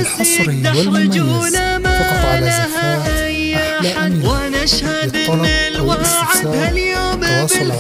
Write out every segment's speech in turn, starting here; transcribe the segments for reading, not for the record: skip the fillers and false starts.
الحصري والمميز فقط على زفات أحلى أميرة. للطلب أو الاستفسار تواصل على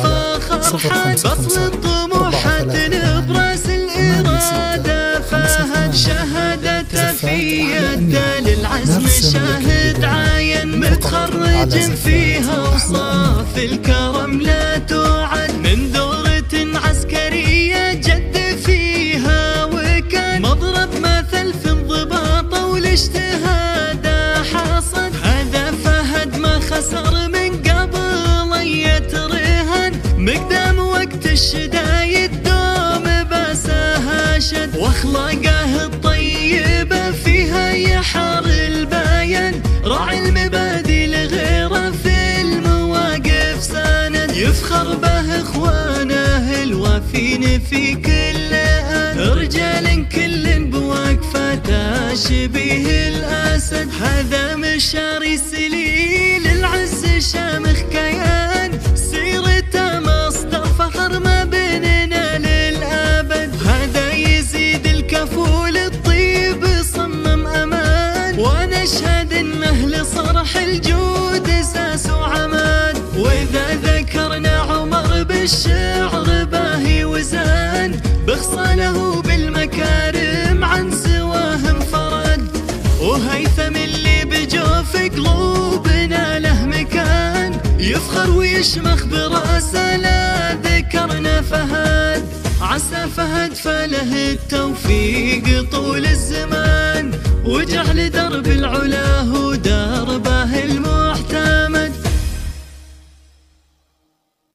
055 43 براس الإرادة فهد شهادته في يده للعزم شاهد عاين متخرج فيها وصاف الكرم لا تعد من دورة عسكرية جد فيها وكان مضرب مثل في انضباط والاجتهاد حصد. هذا فهد ما خسر من قبل يترهن مقدام وقت الشدايد دوم باسها شد واخلاقه الطيبه فيها يحر الباين راعي المبادئ لغيره في المواقف ساند يفخر به اخوانه الوافين في كل آن رجال كل بوقفته شبيه الاسد. هذا مشاري سليل العز شامخ كيان سيرته مصدر فخر ما بيننا للابد. هذا يزيد الكفول الطيب صمم امان ونشهد انه لصرح الجود اساس وعماد. واذا ذكرنا عمر بالشعر باهي وزان بخصاله بالمكارم عن سواه انفرد. وهيثم اللي بجوف قلوبنا له مكان يفخر ويشمخ براسه لا ذكرنا فهد. عسى فهد فله التوفيق طول الزمان وجعل درب العلا